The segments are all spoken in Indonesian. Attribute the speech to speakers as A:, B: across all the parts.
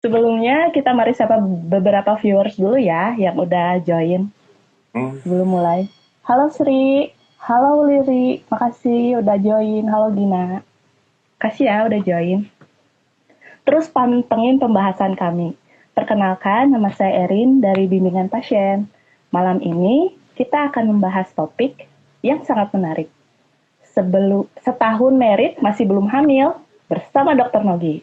A: Sebelumnya kita mari sapa beberapa viewers dulu ya yang udah join
B: Hmm,
A: sebelum mulai. Halo Sri, halo Liri, makasih udah join. Halo Gina, kasih ya udah join. Terus pantengin pembahasan kami. Perkenalkan, nama saya Erin dari Bimbingan Pasien. Malam ini kita akan membahas topik yang sangat menarik. Setahun merit masih belum hamil bersama Dr. Nogi.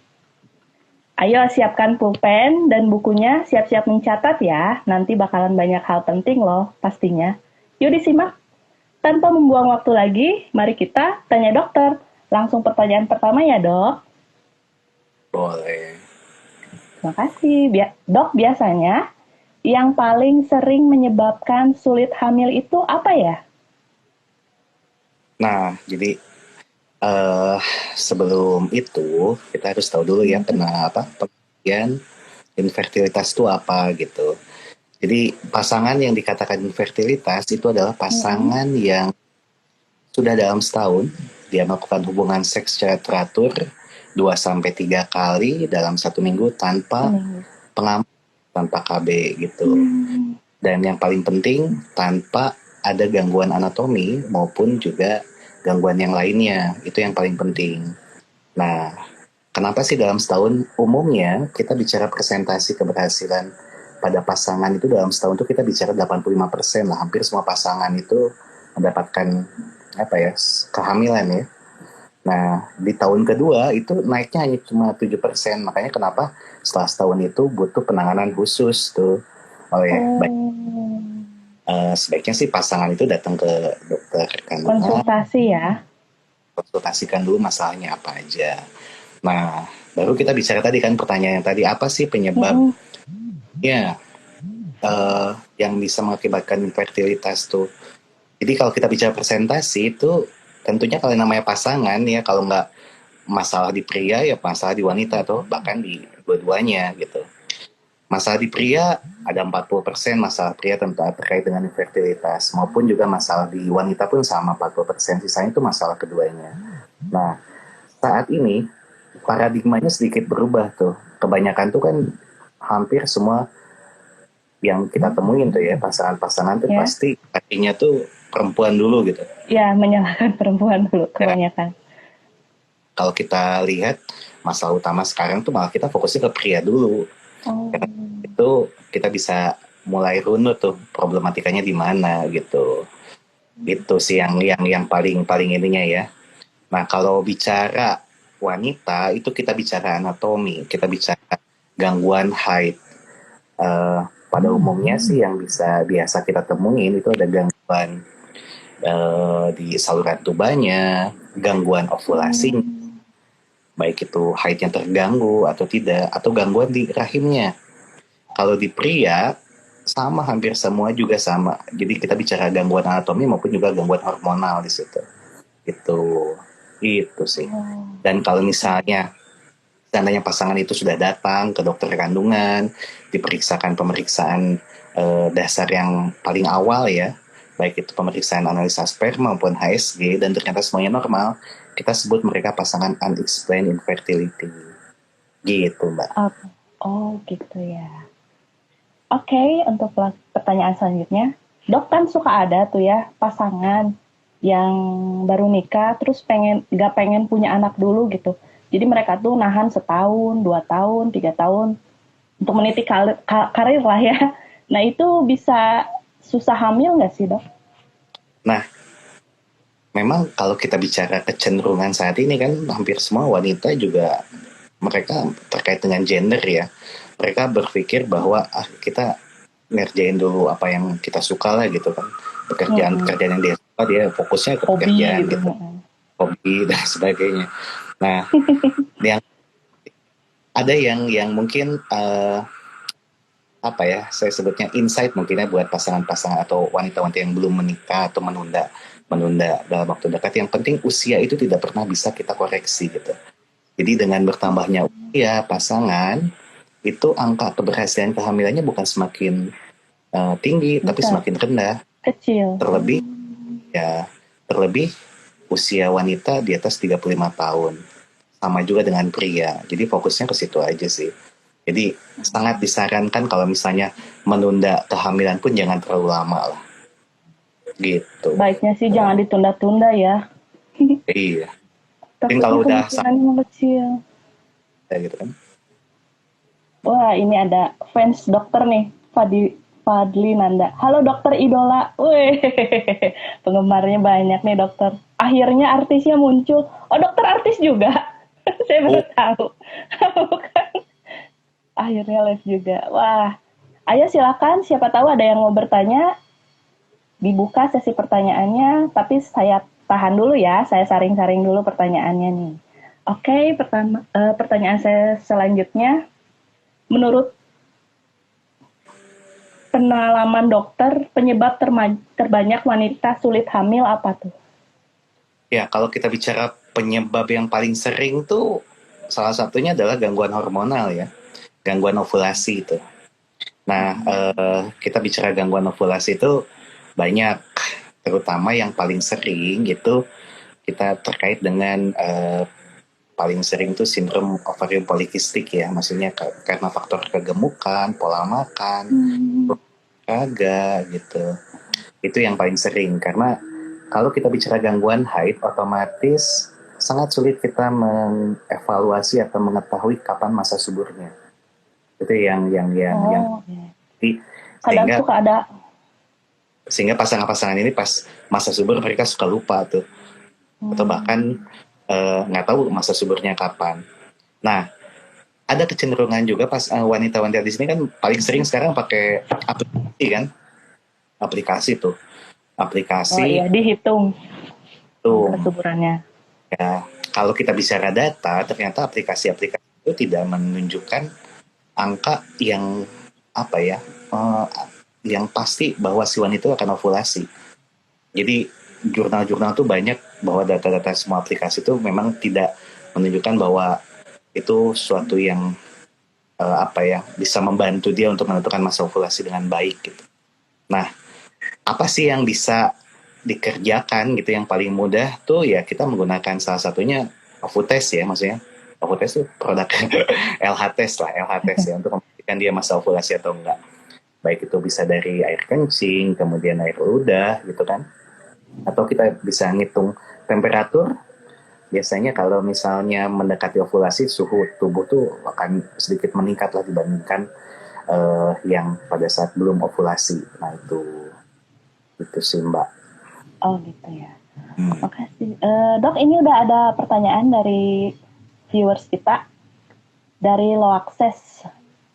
A: Ayo siapkan pulpen dan bukunya, siap-siap mencatat ya. Nanti bakalan banyak hal penting loh pastinya. Yuk disimak. Tanpa membuang waktu lagi, mari kita tanya dokter. Langsung pertanyaan pertama ya dok.
B: boleh.
A: Terima kasih. Dok, biasanya yang paling sering menyebabkan sulit hamil itu apa ya?
B: Nah, jadi eh sebelum itu kita harus tahu dulu ya kenapa pengertian infertilitas itu apa gitu. Jadi pasangan yang dikatakan infertilitas itu adalah
A: Mm-mm.
B: pasangan yang sudah dalam setahun dia melakukan hubungan seks secara teratur 2 sampai 3 kali dalam 1 minggu tanpa
A: Seminggu.
B: pengaman, tanpa KB gitu.
A: Hmm.
B: Dan yang paling penting tanpa ada gangguan anatomi maupun juga gangguan yang lainnya. Itu yang paling penting. Nah, kenapa sih dalam setahun umumnya kita bicara presentasi keberhasilan pada pasangan itu dalam setahun itu kita bicara 85% lah. Hampir semua pasangan itu mendapatkan apa ya kehamilan ya. Nah, di tahun kedua itu naiknya hanya cuma 7%. Makanya kenapa setelah setahun itu butuh penanganan khusus tuh oleh
A: Oh,
B: sebaiknya sih pasangan itu datang ke dokter kandungan,
A: konsultasi ya.
B: konsultasikan dulu masalahnya apa aja. Nah, baru kita bicara tadi kan pertanyaan yang tadi, apa sih penyebabnya
A: Mm-mm.
B: yang bisa mengakibatkan infertilitas tuh. Jadi kalau kita bicara presentasi itu tentunya kalau namanya pasangan ya, kalau nggak masalah di pria ya masalah di wanita tuh, bahkan di dua-duanya gitu. Masalah di pria ada 40% masalah pria tentang terkait dengan infertilitas, maupun juga masalah di wanita pun sama 40%, sisanya itu masalah keduanya. Nah, saat ini paradigmanya sedikit berubah tuh. Kebanyakan tuh kan hampir semua yang kita temuin tuh ya, pasangan-pasangan tuh
A: Ya,
B: pasti artinya tuh perempuan dulu gitu.
A: ya menyalahkan perempuan dulu
B: Ya,
A: kebanyakan.
B: kalau kita lihat masalah utama sekarang tuh malah kita fokusnya ke pria dulu.
A: Oh,
B: Karena itu kita bisa mulai runut tuh problematikanya di mana gitu. Itu sih yang paling paling ininya ya. Nah, kalau bicara wanita itu kita bicara anatomi, kita bicara gangguan haid. Eh, pada umumnya sih yang bisa biasa kita temuin itu ada gangguan di saluran tubanya, gangguan ovulasi,
A: hmm.
B: baik itu haidnya terganggu atau tidak, atau gangguan di rahimnya. Kalau di pria sama, hampir semua juga sama. Jadi kita bicara gangguan anatomi maupun juga gangguan hormonal di situ. Itu sih.
A: Oh,
B: Dan kalau misalnya seandainya pasangan itu sudah datang ke dokter kandungan, diperiksakan pemeriksaan dasar yang paling awal ya, baik itu pemeriksaan analisa sperma maupun HSG, dan ternyata semuanya normal, kita sebut mereka pasangan unexplained infertility. Gitu, Mbak.
A: apa? Oh, gitu ya. Oke, untuk pertanyaan selanjutnya. Dok kan suka ada tuh ya pasangan yang baru nikah terus nggak pengen punya anak dulu gitu. Jadi mereka tuh nahan setahun, 2 tahun, 3 tahun untuk meniti karir lah ya. Nah itu bisa susah hamil nggak sih dok?
B: Nah, memang kalau kita bicara kecenderungan saat ini kan hampir semua wanita juga mereka terkait dengan gender ya. Mereka berpikir bahwa kita ngerjain dulu apa yang kita suka lah gitu kan.
A: Mm-mm.
B: Pekerjaan yang dia suka, dia fokusnya ke
A: Hobi
B: pekerjaan
A: gitu.
B: gitu, hobi dan sebagainya. Nah, yang ada yang mungkin apa ya, saya sebutnya insight mungkin ya buat pasangan-pasangan atau wanita-wanita yang belum menikah atau menunda menunda dalam waktu dekat. Yang penting usia itu tidak pernah bisa kita koreksi gitu. Jadi dengan bertambahnya usia pasangan itu angka keberhasilan kehamilannya bukan semakin tinggi tapi
A: Besar,
B: semakin rendah.
A: kecil.
B: Terlebih ya, terlebih usia wanita di atas 35 tahun. Sama juga dengan pria. Jadi fokusnya ke situ aja sih. Jadi sangat disarankan kalau misalnya menunda kehamilan pun jangan terlalu lama lah. Gitu.
A: Baiknya sih jangan ditunda-tunda ya.
B: Iya. Mungkin
A: Takutnya
B: kalau udah
A: kemungkinannya mengecil.
B: gitu kan.
A: Wah, ini ada fans dokter nih, Fadli Nanda. Halo dokter idola. Wih, penggemarnya banyak nih dokter. Akhirnya artisnya muncul. Oh, dokter artis juga. Saya baru tahu. Bukan. Akhirnya live juga. Wah, ayo silakan. Siapa tahu ada yang mau bertanya. Dibuka sesi pertanyaannya. Tapi saya tahan dulu ya. Saya saring-saring dulu pertanyaannya nih. Oke, pertanyaan saya selanjutnya. Menurut pengalaman dokter, penyebab terbanyak wanita sulit hamil apa tuh?
B: Ya, kalau kita bicara penyebab yang paling sering tuh salah satunya adalah gangguan hormonal ya. Gangguan ovulasi itu. Nah, kita bicara gangguan ovulasi itu banyak, terutama yang paling sering gitu kita terkait dengan paling sering tuh sindrom ovarium polikistik ya, maksudnya karena faktor kegemukan, pola makan, olahraga gitu. Itu yang paling sering karena kalau kita bicara gangguan haid otomatis sangat sulit kita mengevaluasi atau mengetahui kapan masa suburnya. Itu yang
A: kadang suka ada
B: sehingga pasangan-pasangan ini pas masa subur mereka suka lupa tuh atau bahkan nggak tahu masa suburnya kapan. Nah, ada kecenderungan juga pas wanita-wanita di sini kan paling sering sekarang pakai aplikasi kan, aplikasi.
A: Oh iya, dihitung
B: tuh
A: kesuburannya.
B: ya. Kalau kita bicara data, ternyata aplikasi-aplikasi itu tidak menunjukkan angka yang apa ya, yang pasti bahwa si wanita akan ovulasi. Jadi jurnal-jurnal tuh banyak bahwa data-data semua aplikasi itu memang tidak menunjukkan bahwa itu suatu yang bisa membantu dia untuk menentukan masa ovulasi dengan baik gitu. Nah, apa sih yang bisa dikerjakan gitu yang paling mudah tuh ya kita menggunakan salah satunya OvuTest ya, maksudnya OvuTest tuh produk LH test ya untuk memastikan dia masa ovulasi atau enggak. Baik itu bisa dari air kencing, kemudian air ludah gitu kan. Atau kita bisa ngitung temperatur. Biasanya kalau misalnya mendekati ovulasi, suhu tubuh tuh akan sedikit meningkat lah dibandingkan yang pada saat belum ovulasi. Nah itu sih Mbak.
A: Oh gitu ya. Makasih. Dok, ini udah ada pertanyaan dari viewers kita dari Low Access.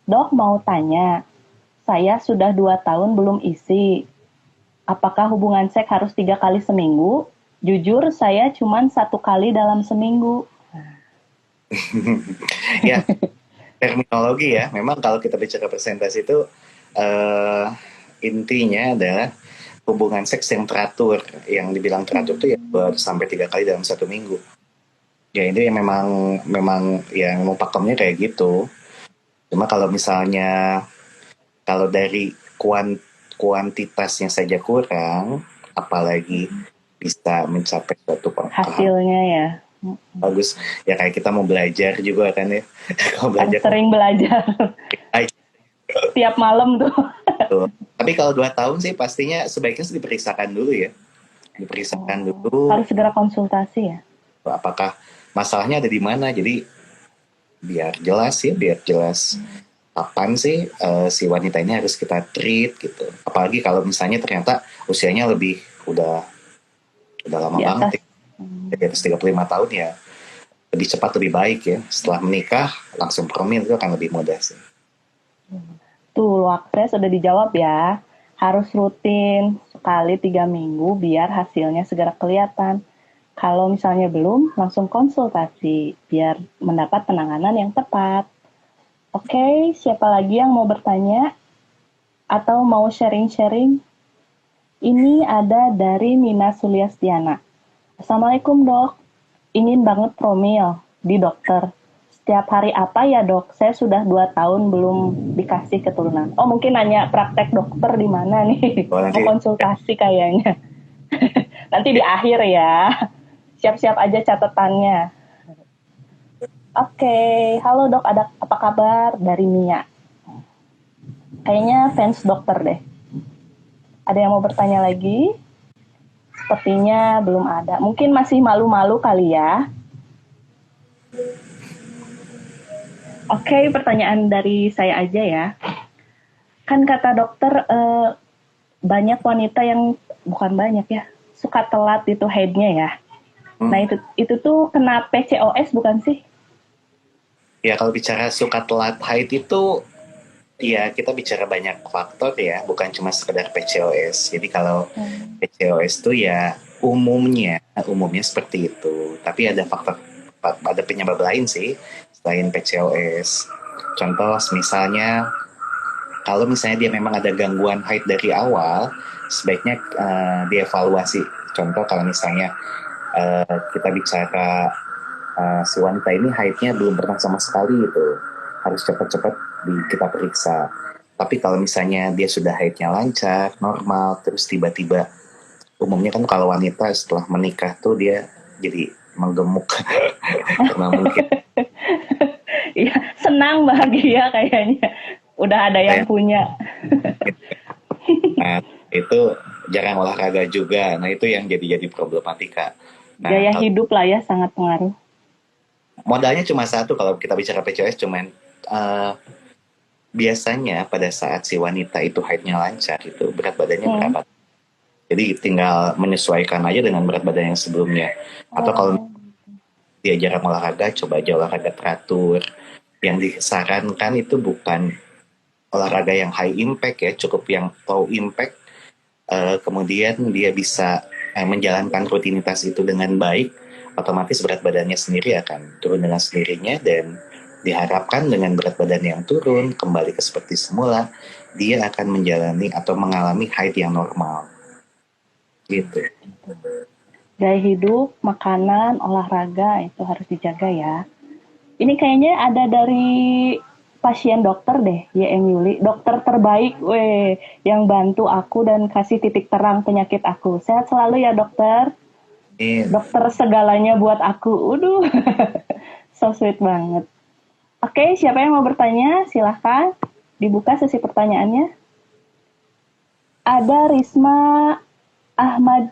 A: Dok mau tanya, saya sudah 2 tahun belum isi. Apakah hubungan seks harus 3 kali seminggu? Jujur saya cuma 1 kali dalam seminggu.
B: Ya, terminologi ya. Memang kalau kita bicara persentase itu intinya adalah hubungan seks yang teratur. Yang dibilang teratur itu ya 2 sampai 3 kali dalam 1 minggu. Ya ini memang pakemnya kayak gitu. Cuma kalau misalnya kalau dari kuantitasnya saja kurang, apalagi bisa mencapai suatu
A: hasilnya ya
B: bagus ya, kayak kita mau belajar juga kan ya.
A: Belajar sering belajar tiap malam tuh.
B: Tapi kalau 2 tahun sih pastinya sebaiknya diperiksakan dulu ya, dulu,
A: harus segera konsultasi ya,
B: apakah masalahnya ada di mana, jadi biar jelas kapan sih si wanita ini harus kita treat gitu. Apalagi kalau misalnya ternyata usianya udah lama banget, di atas 35 tahun ya, lebih cepat lebih baik ya. Setelah menikah langsung promil itu akan lebih mudah sih.
A: Tuh, Akses sudah dijawab ya. Harus rutin sekali 3 minggu biar hasilnya segera kelihatan. Kalau misalnya belum, langsung konsultasi biar mendapat penanganan yang tepat. Oke, siapa lagi yang mau bertanya atau mau sharing-sharing? Ini ada dari Nina Suliastiana. Assalamualaikum dok, ingin banget promil di dokter. Setiap hari apa ya dok? Saya sudah 2 tahun belum dikasih keturunan. Oh mungkin nanya praktek dokter di mana nih? Mau konsultasi kayaknya. Nanti di akhir ya. Siap-siap aja catatannya. Oke, halo dok, ada apa kabar dari Mia? Kayaknya fans dokter deh. Ada yang mau bertanya lagi? Sepertinya belum ada. Mungkin masih malu-malu kali ya. Oke, pertanyaan dari saya aja ya. Kan kata dokter banyak wanita yang bukan banyak ya, suka telat itu headnya ya. Nah itu tuh kena PCOS bukan sih?
B: Ya kalau bicara suka telat haid itu, ya kita bicara banyak faktor ya, bukan cuma sekedar PCOS. Jadi kalau PCOS itu ya umumnya seperti itu. Tapi ada ada penyebab lain sih selain PCOS. Contoh misalnya, kalau misalnya dia memang ada gangguan haid dari awal, sebaiknya dievaluasi. Contoh kalau misalnya kita bicara si wanita ini haidnya belum pernah sama sekali gitu, harus cepat-cepat kita periksa. Tapi kalau misalnya dia sudah haidnya lancar, normal, terus tiba-tiba, umumnya kan kalau wanita setelah menikah tuh dia jadi menggemuk karena mungkin
A: Iya, senang bahagia kayaknya. Udah ada yang punya.
B: nah, itu jarang olahraga juga. Nah itu yang jadi problematika. Nah
A: Gaya
B: kalau
A: hidup lah ya sangat pengaruh.
B: modalnya cuma satu kalau kita bicara PCOS, cuman biasanya pada saat si wanita itu haidnya lancar itu berat badannya berapa. Jadi tinggal menyesuaikan aja dengan berat badan yang sebelumnya. Atau kalau dia jarang olahraga, coba aja olahraga teratur. Yang disarankan itu bukan olahraga yang high impact ya, cukup yang low impact. Kemudian dia bisa menjalankan rutinitas itu dengan baik, otomatis berat badannya sendiri akan turun dengan sendirinya, dan diharapkan dengan berat badan yang turun kembali ke seperti semula, dia akan menjalani atau mengalami haid yang normal. Gitu.
A: Gaya hidup, makanan, olahraga itu harus dijaga ya. Ini kayaknya ada dari pasien dokter deh, YM Yuli. Dokter terbaik, weh, yang bantu aku dan kasih titik terang penyakit aku. Sehat selalu ya dokter. Dokter segalanya buat aku. Uduh, so sweet banget. Oke, siapa yang mau bertanya? Silahkan dibuka sesi pertanyaannya. Ada Risma Ahmad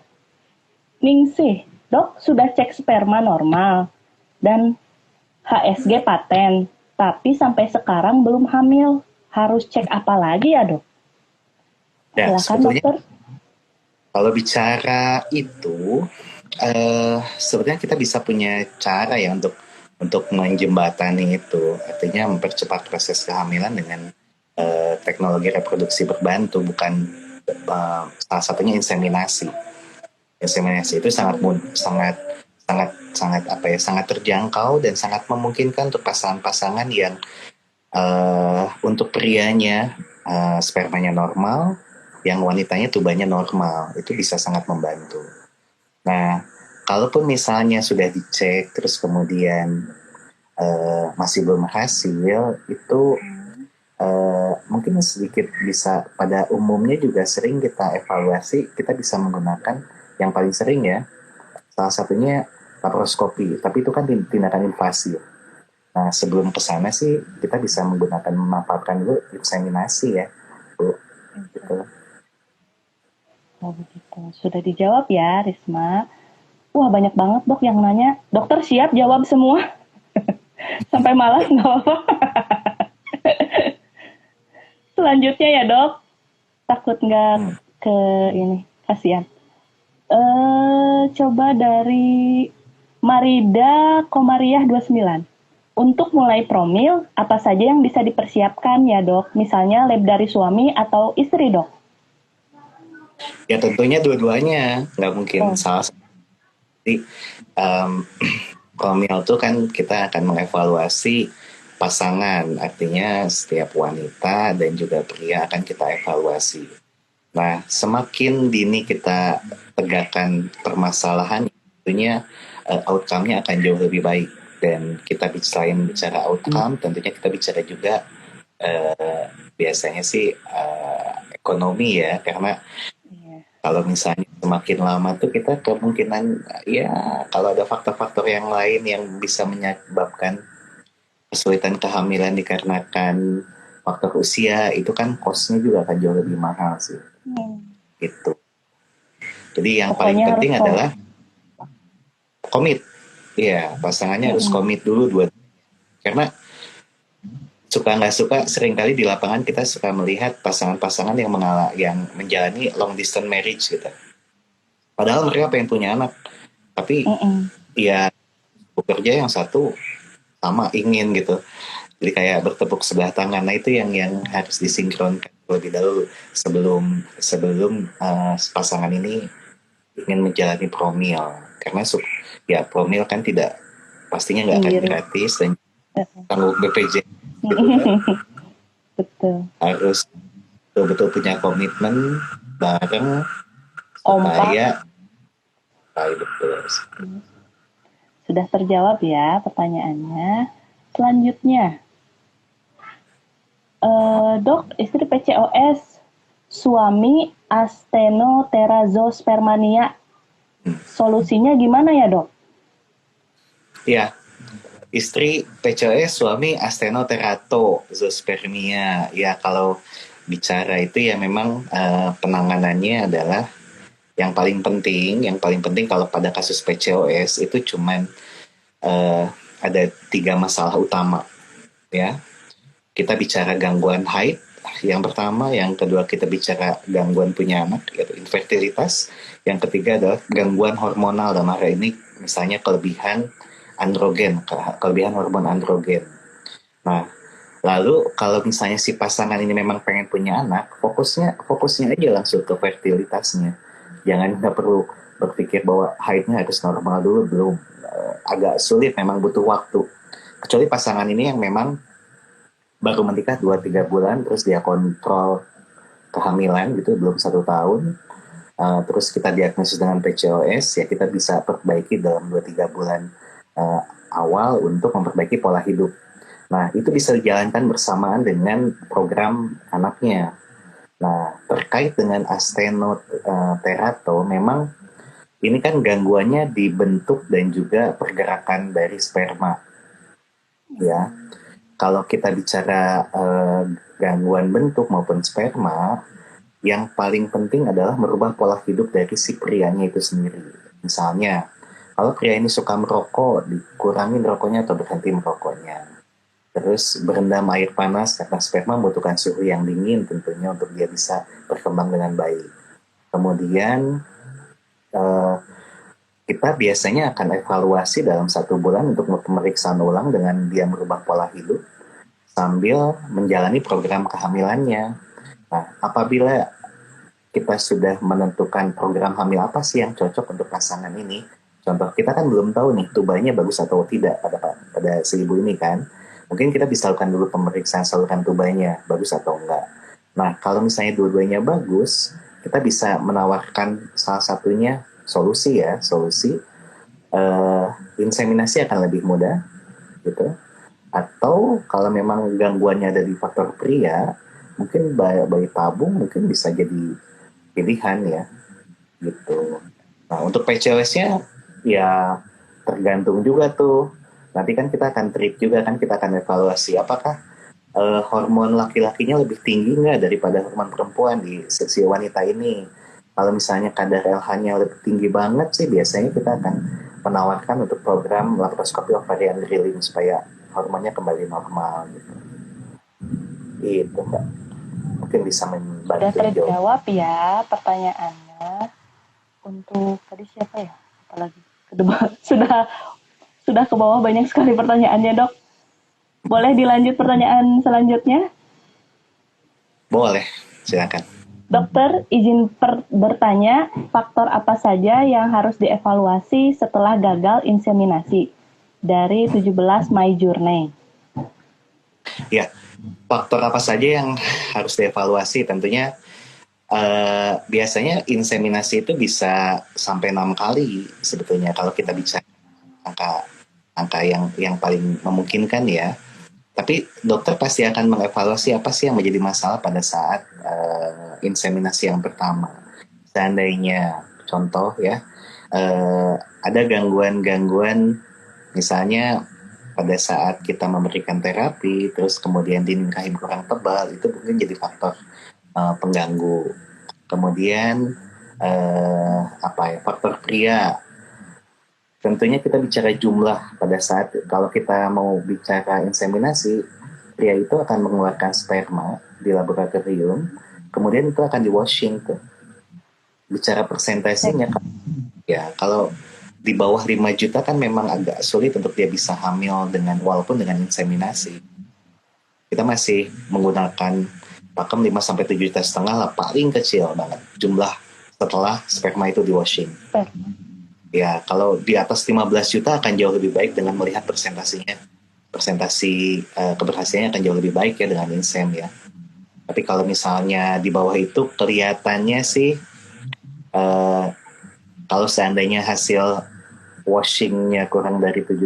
A: Ningsih. Dok, sudah cek sperma normal dan HSG paten, tapi sampai sekarang belum hamil. Harus cek apa lagi ya dok?
B: Ya,
A: Silakan dokter.
B: Kalau bicara itu, sebenarnya kita bisa punya cara ya untuk menjembatani itu. Artinya mempercepat proses kehamilan dengan teknologi reproduksi berbantu, bukan salah satunya inseminasi. Inseminasi itu sangat sangat terjangkau dan sangat memungkinkan untuk pasangan-pasangan yang untuk prianya spermanya normal, yang wanitanya tubannya normal, itu bisa sangat membantu. Nah, kalaupun misalnya sudah dicek terus kemudian masih belum hasil, itu mungkin sedikit bisa, pada umumnya juga sering kita evaluasi, kita bisa menggunakan yang paling sering ya, salah satunya laparoskopi, tapi itu kan tindakan invasif. Nah, sebelum ke sana sih kita bisa memanfaatkan dulu inseminasi ya, Bu. Gitu.
A: Oh begitu. Sudah dijawab ya, Risma. Wah, banyak banget dok yang nanya. Dokter siap jawab semua. Sampai malas nggak apa-apa. Selanjutnya ya dok. Takut nggak ke ini. Kasihan. Coba dari Marida Komariah 29. Untuk mulai promil, apa saja yang bisa dipersiapkan ya dok? Misalnya lab dari suami atau istri dok?
B: Ya tentunya dua-duanya, nggak mungkin salah satu. Jadi promil itu kan kita akan mengevaluasi pasangan, artinya setiap wanita dan juga pria akan kita evaluasi. Nah, semakin dini kita tegakkan permasalahan, tentunya outcome-nya akan jauh lebih baik. Dan kita selain bicara outcome, tentunya kita bicara juga biasanya sih ekonomi ya, karena kalau misalnya semakin lama tuh kita kemungkinan ya kalau ada faktor-faktor yang lain yang bisa menyebabkan kesulitan kehamilan dikarenakan faktor usia, itu kan cost-nya juga akan jauh lebih mahal sih. Gitu. Jadi yang paling
A: Pokoknya harus
B: penting adalah komit. Iya, pasangannya harus komit dulu karena suka nggak suka seringkali di lapangan kita suka melihat pasangan-pasangan yang menjalani long distance marriage gitu. Padahal mereka pengen punya anak, tapi ya bekerja yang satu sama ingin gitu. Jadi kayak bertepuk sebelah tangan. Nah itu yang harus disinkronkan lebih dahulu sebelum pasangan ini ingin menjalani promil. Karena ya promil kan tidak pastinya nggak akan gratis dan tanggung BPJS gitu kan.
A: Betul.
B: Harus betul-betul punya komitmen bareng supaya betul.
A: Sudah terjawab ya pertanyaannya. Selanjutnya, dok, istri PCOS, suami astenoterazospermania. Solusinya gimana ya, dok?
B: Iya, istri PCOS, suami astenoteratozospermia. Ya kalau bicara itu ya memang penanganannya adalah yang paling penting kalau pada kasus PCOS itu cuman ada 3 masalah utama ya. Kita bicara gangguan haid yang pertama, yang kedua kita bicara gangguan punya anak yaitu infertilitas, yang ketiga adalah gangguan hormonal dalam hal ini misalnya kelebihan hormon androgen. Nah, lalu kalau misalnya si pasangan ini memang pengen punya anak, fokusnya aja langsung ke fertilitasnya. Jangan nggak perlu berpikir bahwa haidnya harus normal dulu, belum. Agak sulit, memang butuh waktu. Kecuali pasangan ini yang memang baru menikah 2-3 bulan, terus dia kontrol kehamilan gitu, belum 1 tahun. Terus kita diagnosis dengan PCOS, ya kita bisa perbaiki dalam 2-3 bulan awal untuk memperbaiki pola hidup. Nah, itu bisa dijalankan bersamaan dengan program anaknya. Nah, terkait dengan astenoterato, memang ini kan gangguannya di bentuk dan juga pergerakan dari sperma. Ya, kalau kita bicara gangguan bentuk maupun sperma, yang paling penting adalah merubah pola hidup dari si prianya itu sendiri. Misalnya, kalau pria ini suka merokok, dikurangin rokoknya atau berhenti merokoknya. Terus berendam air panas karena sperma membutuhkan suhu yang dingin tentunya untuk dia bisa berkembang dengan baik. Kemudian kita biasanya akan evaluasi dalam 1 bulan untuk pemeriksaan ulang dengan dia merubah pola hidup sambil menjalani program kehamilannya. Nah, apabila kita sudah menentukan program hamil apa sih yang cocok untuk pasangan ini, contoh kita kan belum tahu nih tubanya bagus atau tidak pada si ibu ini kan. Mungkin kita bisa lakukan dulu pemeriksaan saluran tubanya, bagus atau enggak. Nah, kalau misalnya dua-duanya bagus, kita bisa menawarkan salah satunya solusi inseminasi akan lebih mudah, gitu. Atau kalau memang gangguannya ada di faktor pria, mungkin bayi tabung mungkin bisa jadi pilihan ya, gitu. Nah, untuk PCOS-nya ya tergantung juga tuh. Nanti kan kita akan treat juga kan, kita akan evaluasi apakah hormon laki-lakinya lebih tinggi nggak daripada hormon perempuan di sisi wanita ini. Kalau misalnya kadar LH-nya lebih tinggi banget sih, biasanya kita akan menawarkan untuk program laparoskopi ovarian drilling supaya hormonnya kembali normal gitu. Itu Mbak. Mungkin bisa membantu.
A: Sudah terjawab ya pertanyaannya. Untuk tadi siapa ya? Apalagi sudah ke bawah banyak sekali pertanyaannya, dok. Boleh dilanjut pertanyaan selanjutnya?
B: Boleh, silakan.
A: Dokter, izin bertanya, faktor apa saja yang harus dievaluasi setelah gagal inseminasi? Dari 17 My Journey.
B: Ya, faktor apa saja yang harus dievaluasi? Tentunya biasanya inseminasi itu bisa sampai 6 kali sebetulnya kalau kita bicara angka yang paling memungkinkan ya. Tapi dokter pasti akan mengevaluasi apa sih yang menjadi masalah pada saat inseminasi yang pertama. Seandainya contoh ya, ada gangguan misalnya pada saat kita memberikan terapi, terus kemudian dinding rahim kurang tebal, itu mungkin jadi faktor pengganggu. Kemudian faktor pria. Tentunya kita bicara jumlah pada saat kalau kita mau bicara inseminasi, pria itu akan mengeluarkan sperma di laboratorium, kemudian itu akan di washing tuh. Bicara persentasinya, ya kalau di bawah 5 juta kan memang agak sulit untuk dia bisa hamil walaupun dengan inseminasi. Kita masih menggunakan pakem 5-7 juta setengah lah, paling kecil banget jumlah setelah sperma itu di washing. Ya, kalau di atas 15 juta akan jauh lebih baik dengan melihat persentasinya. Persentasi keberhasilannya akan jauh lebih baik ya dengan insem ya. Tapi kalau misalnya di bawah itu kelihatannya sih kalau seandainya hasil washingnya kurang dari 7,5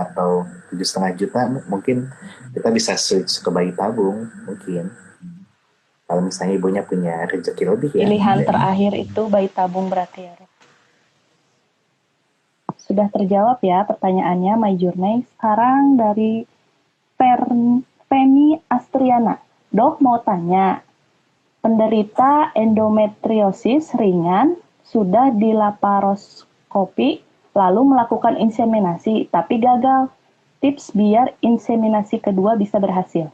B: atau 7,5 juta, mungkin kita bisa switch ke bayi tabung mungkin. Kalau misalnya ibunya punya rezeki lebih ya.
A: Pilihan terakhir itu bayi tabung berarti ya. Sudah terjawab ya pertanyaannya, My Journey. Sekarang dari Femi Astriana. Dok mau tanya, penderita endometriosis ringan sudah dilaparoskopi lalu melakukan inseminasi tapi gagal. Tips biar inseminasi kedua bisa berhasil.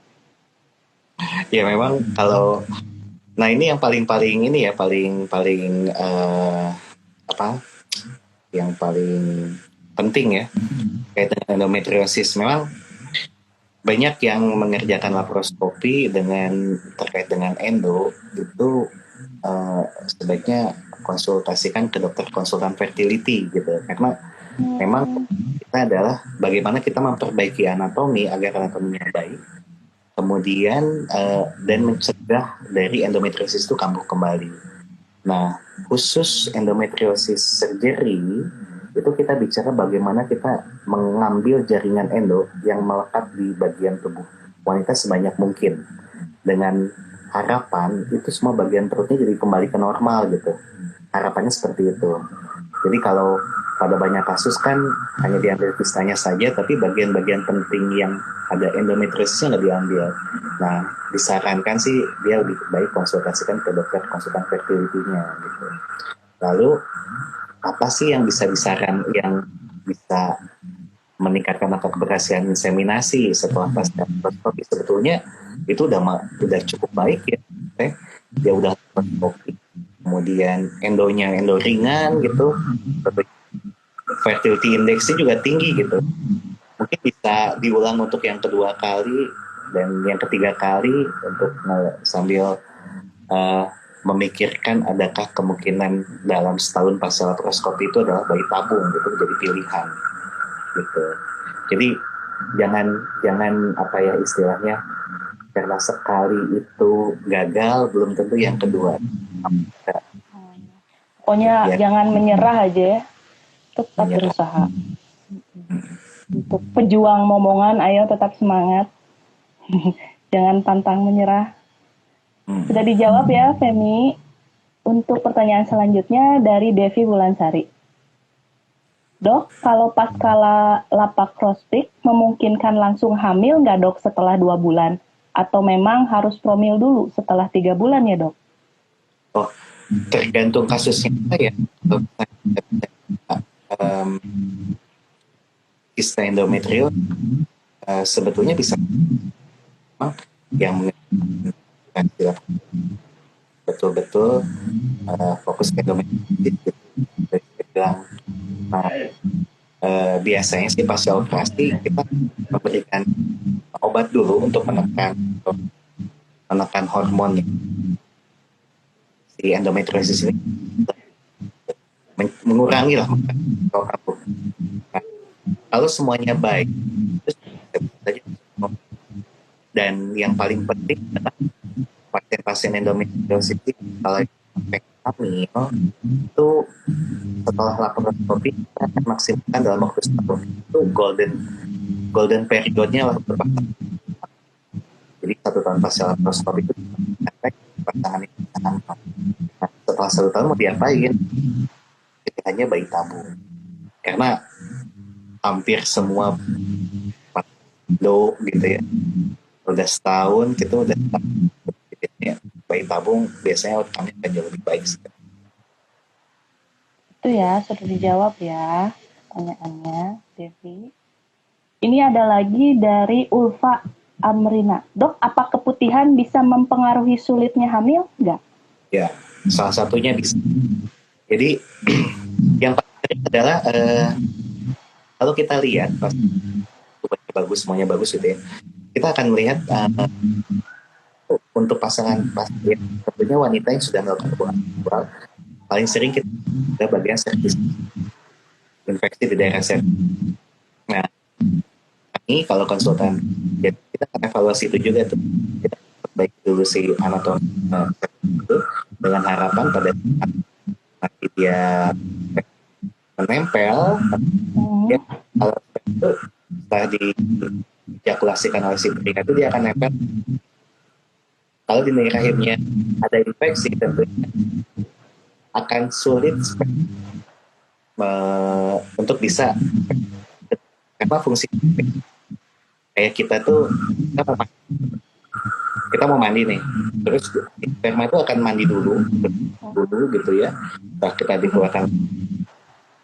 B: Ya memang kalau, nah ini yang paling yang paling penting ya kaitan dengan endometriosis. Memang banyak yang mengerjakan laparoskopi terkait dengan endo itu sebaiknya konsultasikan ke dokter konsultan fertility gitu, karena memang kita adalah bagaimana kita memperbaiki anatomi agar anatominya baik, kemudian dan mencegah dari endometriosis itu kambuh kembali. Nah, khusus endometriosis surgery itu kita bicara bagaimana kita mengambil jaringan endo yang melekat di bagian tubuh wanita sebanyak mungkin, dengan harapan itu semua bagian perutnya jadi kembali ke normal gitu. Harapannya seperti itu. Jadi kalau pada banyak kasus kan hanya diambil kistanya saja, tapi bagian-bagian penting yang ada endometriosisnya nggak diambil. Nah, disarankan sih dia lebih baik konsultasikan ke dokter konsultan fertility-nya gitu. Lalu apa sih yang bisa meningkatkan angka keberhasilan inseminasi setelah pasca laparoskopi? Sebetulnya itu udah cukup baik ya. Dia udah laparoskopi, kemudian endo ringan gitu, fertility indexnya juga tinggi gitu. Mungkin bisa diulang untuk yang kedua kali dan yang ketiga kali untuk sambil memikirkan adakah kemungkinan dalam setahun pasca laparoskopi itu adalah bayi tabung gitu, jadi pilihan gitu. Jadi jangan istilahnya, karena sekali itu gagal belum tentu yang kedua.
A: Pokoknya jangan menyerah aja ya, tetap berusaha. Untuk pejuang momongan, ayo tetap semangat. Jangan pantang menyerah. Sudah dijawab ya, Femi. Untuk pertanyaan selanjutnya dari Devi Wulansari. Dok, kalau pasca laparoskopik memungkinkan langsung hamil nggak dok setelah 2 bulan? Atau memang harus promil dulu setelah 3 bulan ya dok?
B: Oh, tergantung kasusnya ya. Kista endometrium sebetulnya bisa yang betul-betul fokus ke endometrium. Biasanya sih pasca operasi kita memberikan obat dulu untuk menekan hormon si endometriosis ini, mengurangi lah kalau semuanya baik. Dan yang paling penting adalah pasien-pasien endometriosis kalau hamil itu setelah laparoskopi kita akan maksimalkan dalam waktu setahun. Itu golden periodnya lah berpasangan. Jadi 1 tahun pasca laparoskopi itu efek pasangan. Nah, setelah 1 tahun mau diapain? Hanya bayi tabung, karena hampir semua do gitu ya. Udah setahun kita udah ya, bayi tabung biasanya outcome-nya akan jauh lebih baik.
A: Itu ya, sudah dijawab ya pertanyaannya, Devi. Ini ada lagi dari Ulfa Amrina. Dok, apa keputihan bisa mempengaruhi sulitnya hamil? Enggak.
B: Ya, salah satunya bisa. Jadi yang paling adalah kalau kita lihat pas bagus, semuanya bagus gitu ya, kita akan melihat untuk pasangan pasien tentunya wanita yang sudah melakukan hubungan seksual paling sering kita ada bagian serviks, infeksi di daerah serviks. Nah, ini kalau konsultan ya kita akan evaluasi itu juga tuh, kita perbaiki dulu si anatomi itu dengan harapan pada saat nanti dia menempel ya, kalau itu setelah dijakulasikan oleh si pria itu dia akan nempel. Kalau di rahimnya ada infeksi tentunya akan sulit untuk bisa apa fungsi kayak kita tuh kita mau mandi nih, terus sperma itu akan mandi dulu gitu ya. Setelah kita dikeluarkan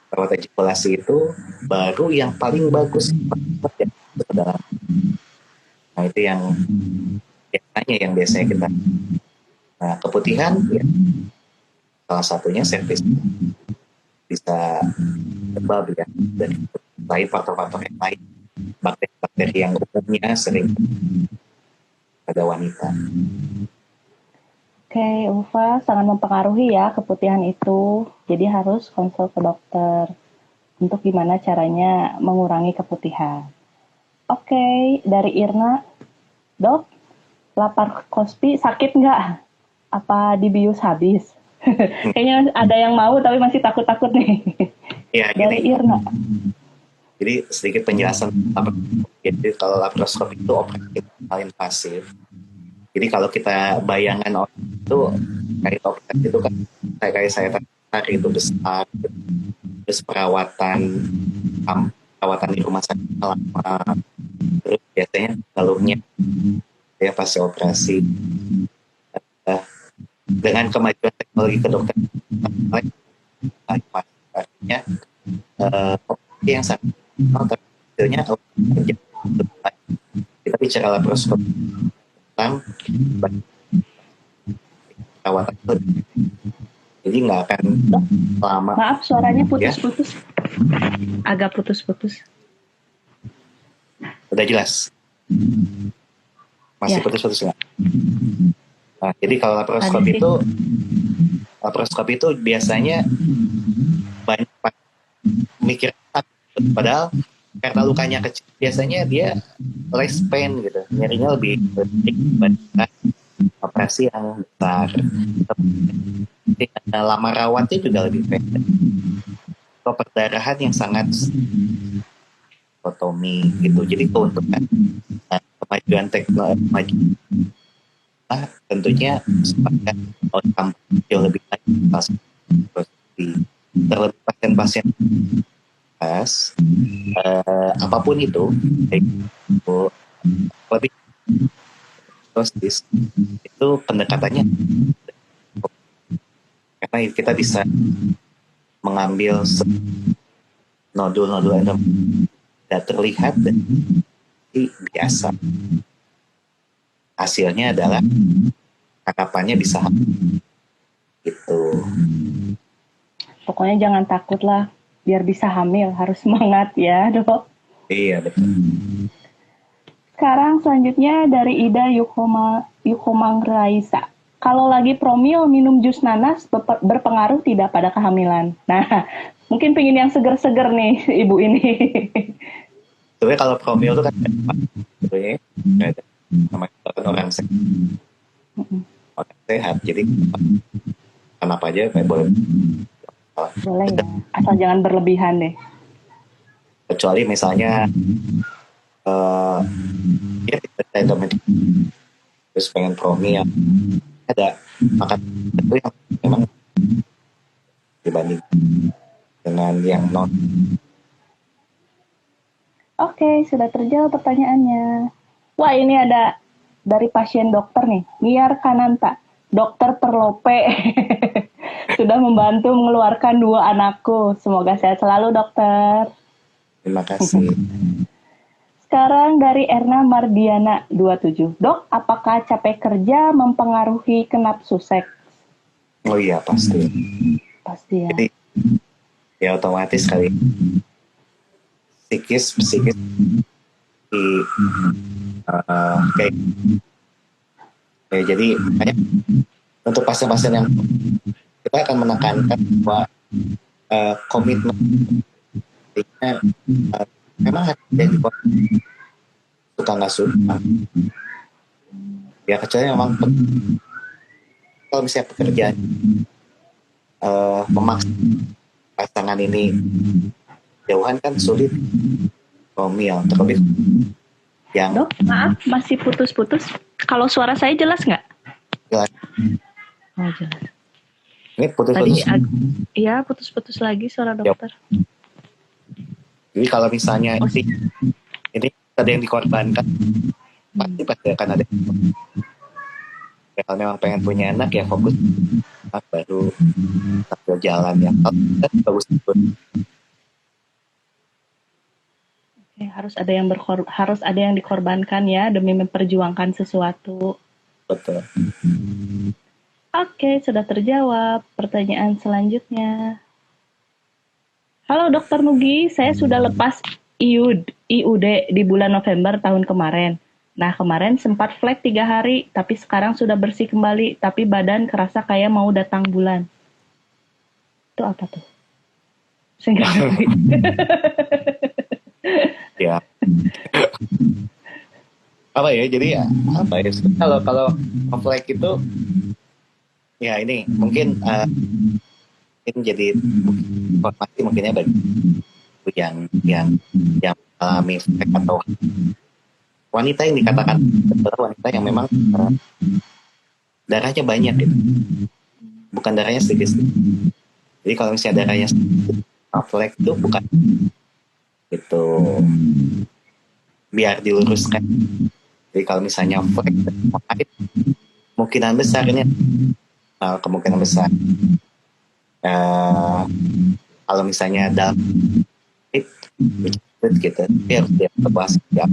B: lewat ejakulasi itu baru yang paling bagus ke dalam. Nah itu yang biasanya kita. Nah keputihan ya, salah satunya serviks bisa sebab ya dan lain faktor-faktor yang lain, bakteri-bakteri yang umumnya sering pada wanita.
A: Oke, Ulfa, sangat mempengaruhi ya keputihan itu. Jadi harus konsul ke dokter untuk gimana caranya mengurangi keputihan. Oke, dari Irna, Dok, laparoskopi sakit nggak? Apa dibius habis? Kayaknya ada yang mau tapi masih takut-takut nih.
B: Ya,
A: dari Irna.
B: Jadi sedikit penjelasan jadi kalau laparoskopi itu operasi paling invasif. Jadi kalau kita bayangan orang itu kayak operasi itu kan kayak saya tadi itu besar, terus perawatan di rumah sakit lama, terus biasanya keluhnya ya pas operasi. Dengan kemajuan teknologi kedokteran artinya yang sangat hasilnya kita bicara laparoskopi tentang perawatan jadi nggak akan lama.
A: Maaf suaranya putus-putus ya? Agak putus-putus.
B: Udah jelas? Masih putus-putus nggak? Nah, jadi kalau laparoskopi itu biasanya banyak mikir padahal karena lukanya kecil biasanya dia less pain gitu, nyerinya lebih dibandingkan operasi yang besar. Lama rawatnya juga lebih pendek. Atau perdarahan yang sangat otomi gitu. Jadi keuntungan kemajuan teknologi tentunya supaya outcome yang lebih baik terlebih pasien-pasien apapun itu baik itu lebih dosis itu pendekatannya karena kita bisa mengambil nodul-nodul yang tidak terlihat dan biasa hasilnya adalah harapannya bisa gitu.
A: Pokoknya jangan takut lah, biar bisa hamil harus semangat ya Dok.
B: Iya betul.
A: Sekarang selanjutnya dari Ida Yukomang Raisa. Kalau lagi promil minum jus nanas berpengaruh tidak pada kehamilan? Nah, mungkin pengen yang seger-seger nih ibu ini.
B: Sebenarnya kalau promil itu kan ada sama orang sehat. Orang sehat, jadi kenapa aja boleh.
A: Boleh ya, asal jangan berlebihan deh.
B: Kecuali misalnya dia tidak terus pengen promil yang ada makan itu yang memang dibanding dengan yang non.
A: Oke, sudah terjawab pertanyaannya. Wah, ini ada dari pasien dokter nih, Niar Kananta. Dokter terlope. Sudah membantu mengeluarkan 2 anakku. Semoga sehat selalu, dokter.
B: Terima kasih.
A: Sekarang dari Erna Mardiana 27. Dok, apakah capek kerja mempengaruhi ke nafsu seks?
B: Oh iya, pasti.
A: Pasti ya.
B: Jadi, ya otomatis kali psikis di kayak jadi makanya untuk pasien-pasien yang kita akan menekankan bahwa komitmen memang ada yang suka nggak suka ya, kecuali memang kalau misalnya pekerjaan memaksa pasangan ini jauhan kan sulit Romeo, terlebih yang
A: Dok, maaf masih putus-putus. Kalau suara saya jelas nggak?
B: jelas.
A: Oh, jelas.
B: Ini putus-putus.
A: Iya, putus-putus lagi suara dokter.
B: Jadi kalau misalnya ini ada yang dikorbankan, pasti akan ada. Kalau memang pengen punya anak ya fokus, baru jalan ya. Bagus.
A: Harus ada yang dikorbankan ya demi memperjuangkan sesuatu.
B: Betul.
A: Oke, sudah terjawab. Pertanyaan selanjutnya. Halo Dokter Nugi, saya sudah lepas IUD di bulan November tahun kemarin. Nah, kemarin sempat flek 3 hari, tapi sekarang sudah bersih kembali, tapi badan kerasa kayak mau datang bulan. Itu apa tuh? Saya nggak ngerti.
B: Ya. Apa ya? Jadi ya apa ya? Kalau flek itu ya ini mungkin jadi informasi mungkinnya bagi yang alami flek atau wanita yang dikatakan wanita yang memang darahnya banyak gitu, bukan darahnya sedikit. Jadi kalau misalnya darahnya flek itu bukan itu, biar diluruskan. Jadi kalau misalnya flek kemungkinan besar ini kemungkinan besar kalau misalnya dalam gitu dia harus dibahas ya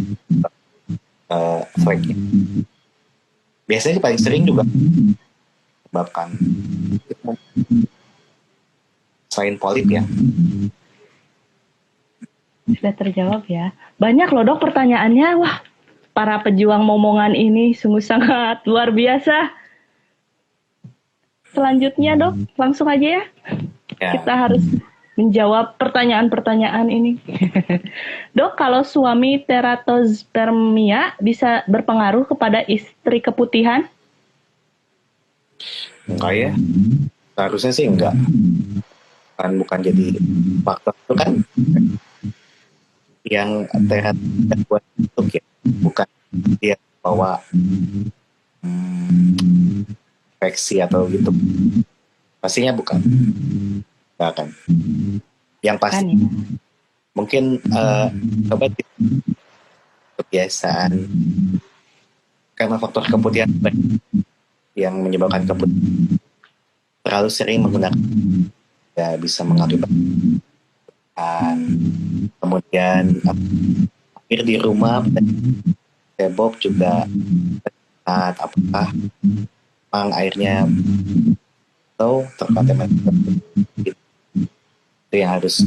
B: fleknya. Biasanya paling sering juga menyebabkan selain polip ya.
A: Sudah terjawab ya. Banyak loh dok pertanyaannya. Wah, para pejuang momongan ini sungguh sangat luar biasa. Selanjutnya dok, langsung aja ya. Kita harus menjawab pertanyaan-pertanyaan ini. Dok, kalau suami teratospermia bisa berpengaruh kepada istri keputihan?
B: Enggak ya. Seharusnya sih enggak. Bukan jadi faktor itu kan yang terapi buat untuk ya, bukan dia bawa infeksi atau gitu. Pastinya bukan. Enggak kan. Yang pasti kan, ya. Mungkin coba kebiasaan karena faktor keputihan yang menyebabkan keputihan, terlalu sering menggunakan ya bisa mengakibatkan kemudian air di rumah cebok juga apakah memang airnya atau terkontaminasi itu yang harus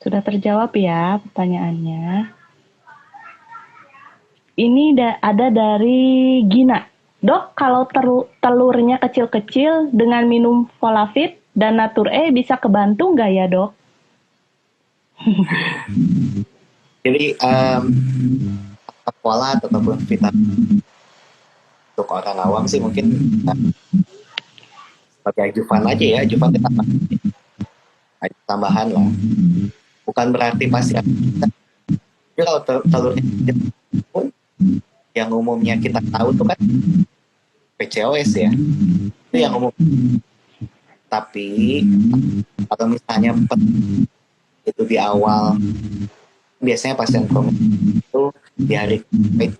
A: Sudah terjawab ya pertanyaannya. Ini ada dari Gina. Dok, kalau telurnya kecil-kecil dengan minum Folafit dan Natur E bisa kebantu nggak ya dok?
B: Jadi pola ataupun vitamin untuk orang awam sih mungkin pakai Juvan aja ya, Juvan tambahan lah. Bukan berarti pasti. Tapi kalau telurnya pun yang umumnya kita tahu tuh kan PCOS ya, itu yang umum. Tapi kalau misalnya itu di awal, biasanya pasien kronis itu di hari kedua.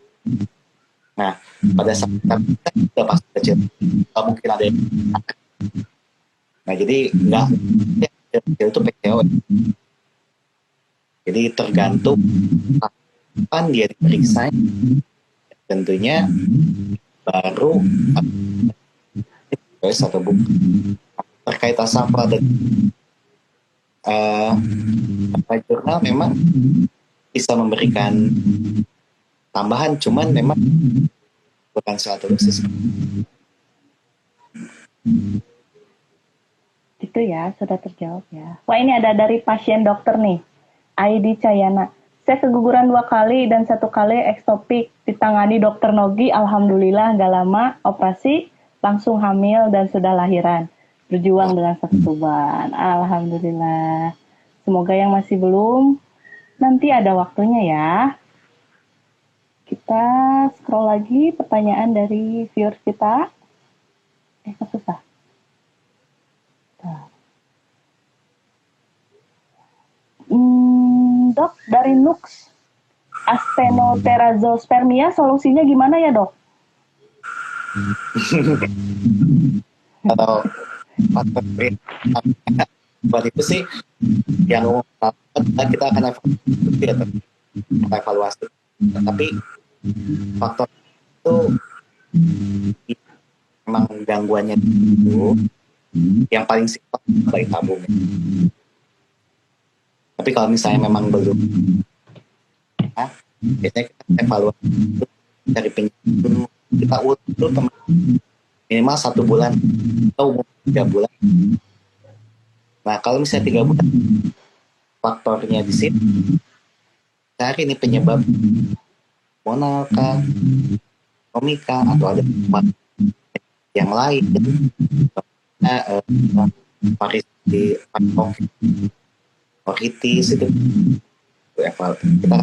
B: Nah, pada saat kita udah pasti kecil, nggak mungkin ada yang. Nah, jadi nggak kecil itu PCO. Jadi tergantung kapan dia diperiksa, tentunya baru atau bukan. Terkait asafal dan jurnal memang bisa memberikan tambahan, cuman memang bukan suatu dosis.
A: Itu ya, sudah terjawab ya. Wah, ini ada dari pasien dokter nih. ID Cayana. Saya keguguran 2 kali dan 1 kali ektopik. Ditangani dokter Nogi, alhamdulillah nggak lama operasi, langsung hamil dan sudah lahiran. Berjuang dengan sakit tuban. Alhamdulillah. Semoga yang masih belum, nanti ada waktunya ya. Kita scroll lagi pertanyaan dari viewers kita. Kok susah? Dok, dari Nux, Astenoterazospermia solusinya gimana ya, Dok?
B: Atau faktor buat itu sih yang kita akan evaluasi, tapi faktor itu memang gangguannya itu yang paling simpel bayi tabung. Tapi kalau misalnya memang belum, biasanya kita evaluasi dari penyakit, kita ukur minimal 1 bulan atau 3 bulan. Nah, kalau misalnya 3 bulan, faktornya di sini cari ini penyebab hormonal kah, komika, atau ada yang lain, varitis itu kita.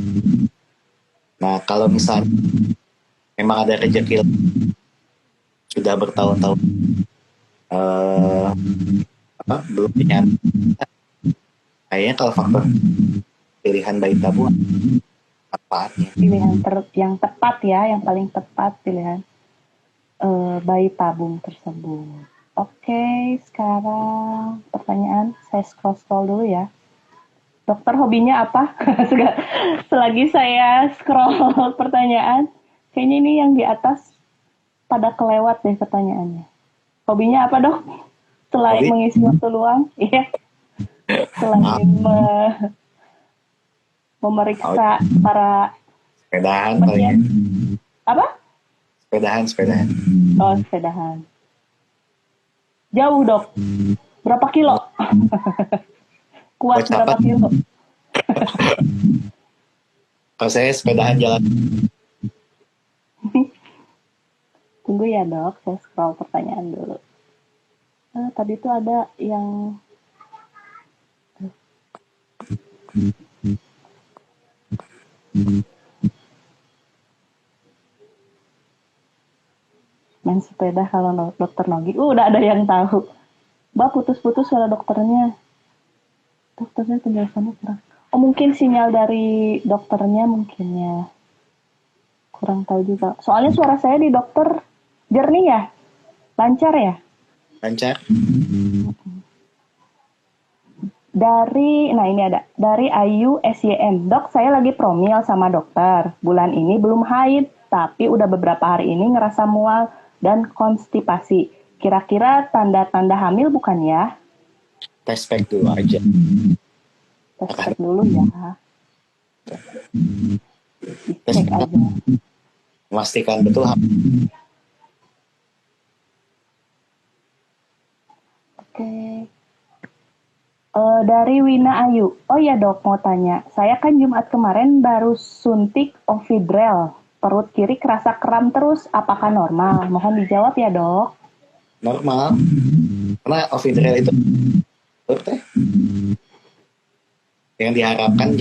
B: Nah, kalau misalnya memang ada rezeki sudah bertahun-tahun belum punya, kayaknya kalau faktor pilihan bayi tabung manfaatnya.
A: Pilihan yang tepat ya, yang paling tepat pilihan bayi tabung tersebut. Oke, sekarang pertanyaan saya scroll dulu ya. Dokter hobinya apa? Selagi saya scroll pertanyaan, kayaknya ini yang di atas pada kelewat deh pertanyaannya. Hobinya apa, Dok? Selain mengisi waktu luang, iya. Selain memeriksa para
B: sepedahan paling.
A: Apa?
B: Sepedahan.
A: Oh, sepedahan. Jauh, Dok. Berapa kilo? Kuat berapa kilo?
B: Kalau saya sepedahan jalan.
A: Tunggu ya, Dok, saya scroll pertanyaan dulu. Tadi itu ada yang main sepeda kalau dokter Nogi. Udah ada yang tahu. Mbak, putus-putus suara dokternya. Dokternya penjelasannya kurang. Oh, mungkin sinyal dari dokternya mungkin ya. Kurang tahu juga. Soalnya suara saya di dokter jernih ya? Lancar ya?
B: Lancar.
A: Nah ini ada. Dari Ayu SYM. Dok, saya lagi promil sama dokter. Bulan ini belum haid, tapi udah beberapa hari ini ngerasa mual dan konstipasi. Kira-kira tanda-tanda hamil bukan ya?
B: Tes pack dulu aja.
A: Tes pack dulu ya. Cek aja.
B: Memastikan betul hamil.
A: Oke. Dari Wina Ayu. Oh ya, Dok, mau tanya. Saya kan Jumat kemarin baru suntik Ovidrel. Perut kiri kerasa kram terus. Apakah normal? Mohon dijawab ya, Dok.
B: Normal. Karena Ovidrel itu yang diharapkan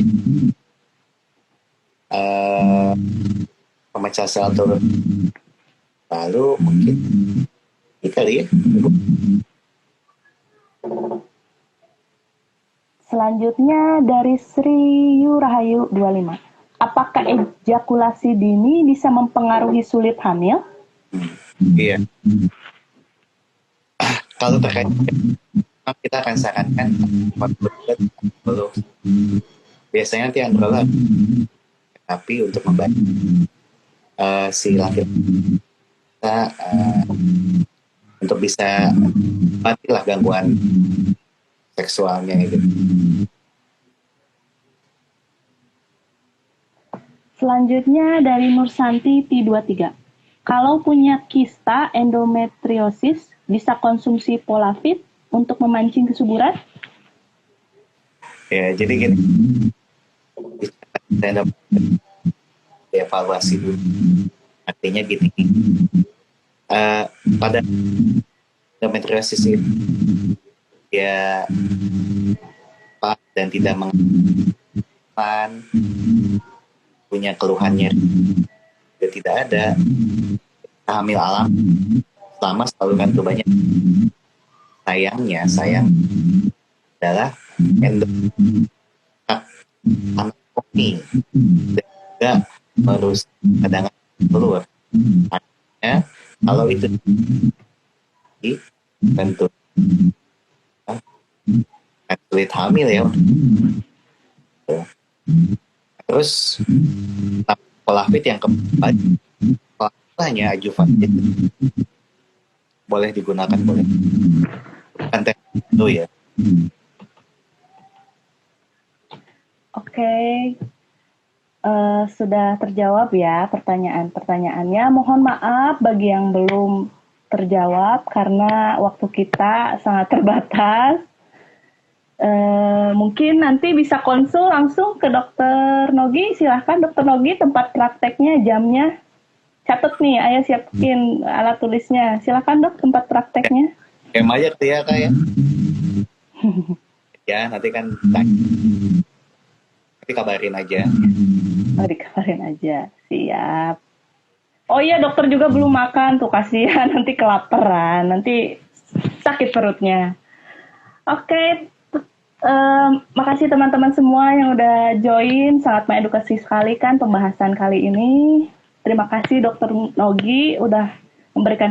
B: pemecah sel turun. Lalu mungkin kali ya.
A: Selanjutnya dari Sri Rahayu 25. Apakah ejakulasi dini bisa mempengaruhi sulit hamil?
B: Iya. Kalau terkait kita akan sarankan 40 biasanya nanti androla tapi untuk membantu si laki-laki kita untuk bisa matilah gangguan seksualnya gitu.
A: Selanjutnya dari Nursanti T23. Kalau punya kista endometriosis, bisa konsumsi Polafit untuk memancing kesuburan?
B: Ya, jadi gini, kita evaluasi dulu. Artinya gini, pada endometriosis itu dia dan tidak mengalami punya keluhannya tidak ada hamil alam selama saluran tubuhnya sayang adalah anatomi dan juga merusak cadangan telur. Artinya kalau itu tentu sulit hamil ya. Terus Polafit yang keempat hanya adjuvan boleh digunakan boleh bukan itu ya.
A: Oke. Sudah terjawab ya pertanyaan-pertanyaannya. Mohon maaf bagi yang belum terjawab karena waktu kita sangat terbatas. Mungkin nanti bisa konsul langsung ke Dokter Nogi. Silahkan Dokter Nogi, tempat prakteknya, jamnya. Catat nih, Ayah siapin alat tulisnya. Silahkan Dok, tempat prakteknya.
B: Aja tuh ya Kak ya. Ya nanti kan tapi kabarin aja.
A: Oh, dikabarin aja. Siap. Oh iya, dokter juga belum makan tuh, kasihan nanti kelaparan, nanti sakit perutnya. Oke. Makasih teman-teman semua yang udah join, sangat mengedukasi sekali kan pembahasan kali ini. Terima kasih Dokter Nogi udah memberikan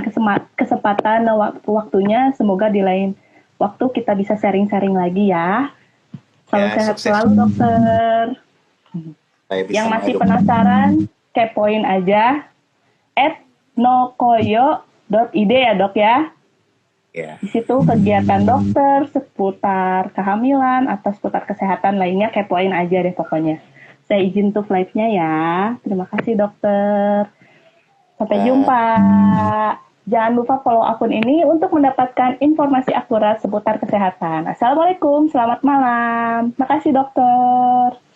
A: kesempatan dan waktunya. Semoga di lain waktu kita bisa sharing-sharing lagi ya. Salam sehat selalu dokter. Yang masih penasaran, kepoin aja @nokoyo.id ya dok ya. Di situ kegiatan dokter seputar kehamilan atau seputar kesehatan lainnya, kepoin aja deh pokoknya. Saya izin tutup live-nya ya. Terima kasih dokter. Sampai jumpa. Jangan lupa follow akun ini untuk mendapatkan informasi akurat seputar kesehatan. Assalamualaikum, selamat malam. Makasih dokter.